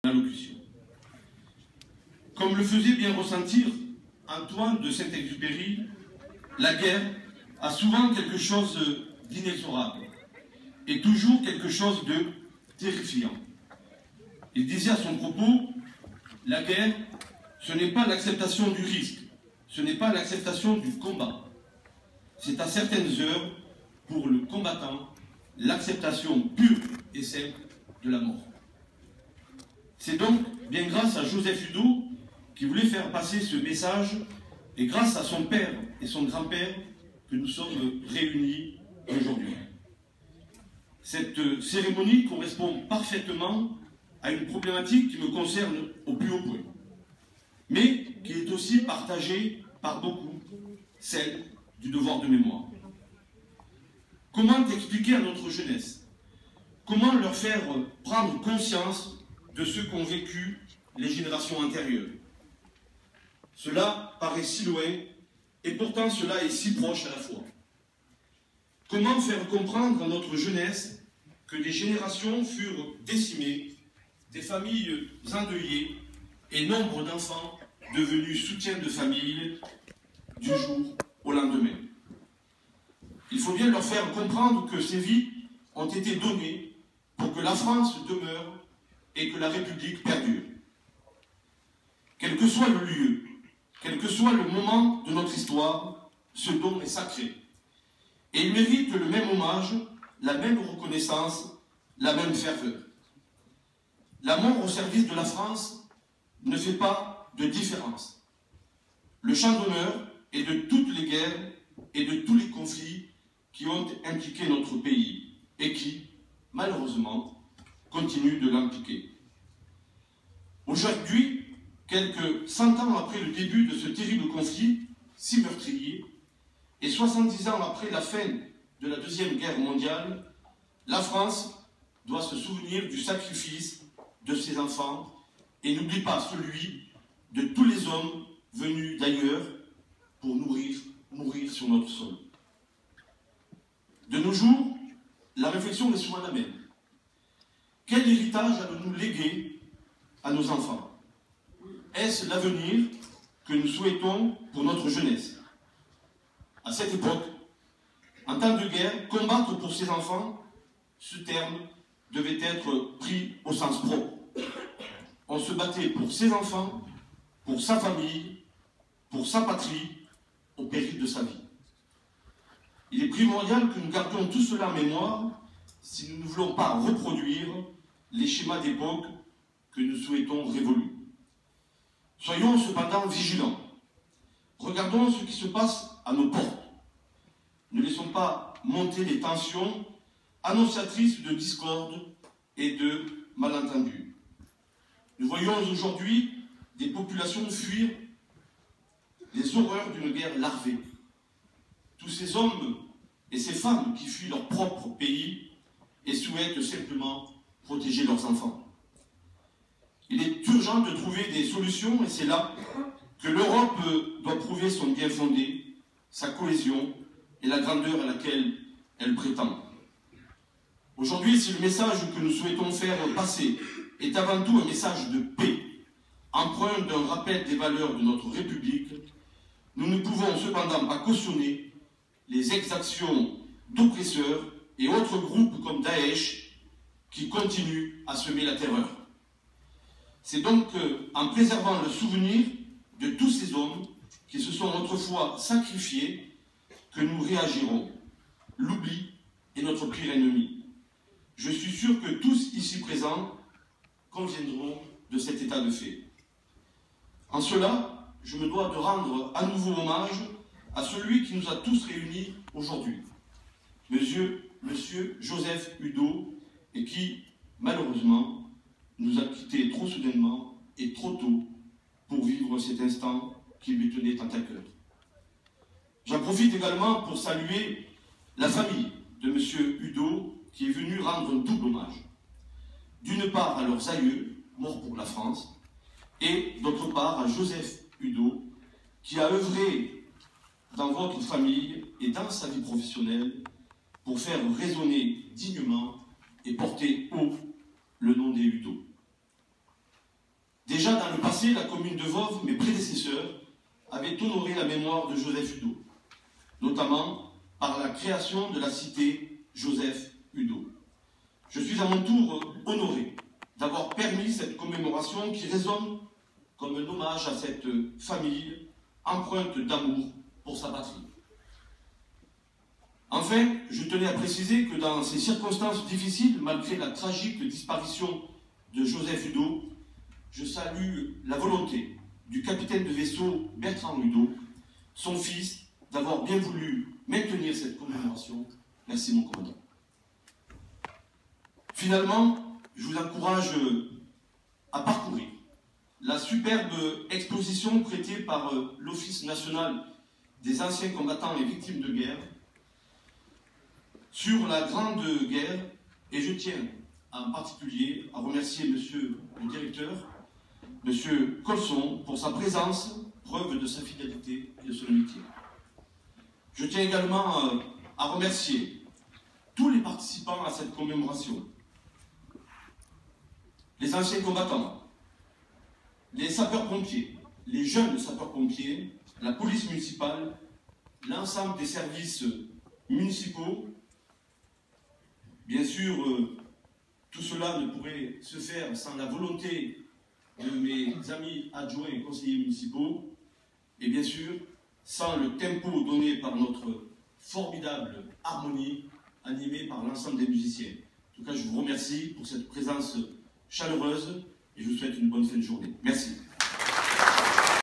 allocution. Comme le faisait bien ressentir Antoine de Saint-Exupéry, la guerre a souvent quelque chose d'inexorable et toujours quelque chose de terrifiant. Il disait à son propos, la guerre, ce n'est pas l'acceptation du risque, ce n'est pas l'acceptation du combat. C'est à certaines heures, pour le combattant, l'acceptation pure et simple de la mort. C'est donc bien grâce à Joseph Udo qui voulait faire passer ce message et grâce à son père et son grand-père que nous sommes réunis aujourd'hui. Cette cérémonie correspond parfaitement à une problématique qui me concerne au plus haut point, mais qui est aussi partagée par beaucoup, celle du devoir de mémoire. Comment expliquer à notre jeunesse? Comment leur faire prendre conscience de ce qu'ont vécu les générations antérieures? Cela paraît si loin, et pourtant cela est si proche à la fois. Comment faire comprendre à notre jeunesse que des générations furent décimées, des familles endeuillées et nombre d'enfants devenus soutiens de famille du jour au lendemain? Il faut bien leur faire comprendre que ces vies ont été données pour que la France demeure et que la République perdure. Quel que soit le lieu, quel que soit le moment de notre histoire, ce don est sacré. Et il mérite le même hommage, la même reconnaissance, la même ferveur. La mort au service de la France ne fait pas de différence. Le champ d'honneur est de toutes les guerres et de tous les conflits qui ont impliqué notre pays et qui, malheureusement, continuent de l'impliquer. Aujourd'hui, quelques 100 ans après le début de ce terrible conflit, si meurtrier, et 70 ans après la fin de la Deuxième Guerre mondiale, la France doit se souvenir du sacrifice de ses enfants et n'oublie pas celui de tous les hommes venus d'ailleurs pour mourir sur notre sol. De nos jours, la réflexion est souvent la même. Quel héritage allons-nous léguer à nos enfants? Est-ce l'avenir que nous souhaitons pour notre jeunesse? À cette époque, en temps de guerre, combattre pour ses enfants, ce terme devait être pris au sens propre. On se battait pour ses enfants, pour sa famille, pour sa patrie, au péril de sa vie. Il est primordial que nous gardions tout cela en mémoire si nous ne voulons pas reproduire les schémas d'époque que nous souhaitons révolus. Soyons cependant vigilants. Regardons ce qui se passe à nos portes. Ne laissons pas monter les tensions annonciatrices de discorde et de malentendus. Nous voyons aujourd'hui des populations fuir les horreurs d'une guerre larvée. Tous ces hommes et ces femmes qui fuient leur propre pays et souhaitent simplement protéger leurs enfants. Il est urgent de trouver des solutions et c'est là que l'Europe doit prouver son bien fondé, sa cohésion et la grandeur à laquelle elle prétend. Aujourd'hui, si le message que nous souhaitons faire passer est avant tout un message de paix, empreint d'un rappel des valeurs de notre République, nous ne pouvons cependant pas cautionner les exactions d'oppresseurs et autres groupes comme Daesh qui continuent à semer la terreur. C'est donc en préservant le souvenir de tous ces hommes qui se sont autrefois sacrifiés que nous réagirons. L'oubli est notre pire ennemi. Je suis sûr que tous ici présents conviendront de cet état de fait. En cela, je me dois de rendre à nouveau hommage à celui qui nous a tous réunis aujourd'hui, Monsieur Joseph Udo, et qui, malheureusement, nous a quittés trop soudainement et trop tôt pour vivre cet instant qui lui tenait tant à cœur. J'en profite également pour saluer la famille de M. Udo qui est venu rendre un double hommage. D'une part à leurs aïeux, morts pour la France, et d'autre part à Joseph Udo qui a œuvré dans votre famille et dans sa vie professionnelle pour faire résonner dignement et porter haut le nom des Udo. Déjà dans le passé, la commune de Voves, mes prédécesseurs, avaient honoré la mémoire de Joseph Udo, notamment par la création de la cité Joseph Udo. Je suis à mon tour honoré d'avoir permis cette commémoration qui résonne comme un hommage à cette famille empreinte d'amour pour sa patrie. Enfin, je tenais à préciser que dans ces circonstances difficiles, malgré la tragique disparition de Joseph Udo, je salue la volonté du capitaine de vaisseau Bertrand Udo, son fils, d'avoir bien voulu maintenir cette commémoration. Merci mon commandant. Finalement, je vous encourage à parcourir la superbe exposition prêtée par l'Office national des anciens combattants et victimes de guerre sur la Grande Guerre, et je tiens en particulier à remercier monsieur le directeur, monsieur Colson, pour sa présence, preuve de sa fidélité et de son amitié. Je tiens également à remercier tous les participants à cette commémoration, les anciens combattants, les sapeurs-pompiers, les jeunes sapeurs-pompiers, la police municipale, l'ensemble des services municipaux. Bien sûr, tout cela ne pourrait se faire sans la volonté de mes amis adjoints et conseillers municipaux, et bien sûr, sans le tempo donné par notre formidable harmonie animée par l'ensemble des musiciens. En tout cas, je vous remercie pour cette présence chaleureuse et je vous souhaite une bonne fin de journée. Merci.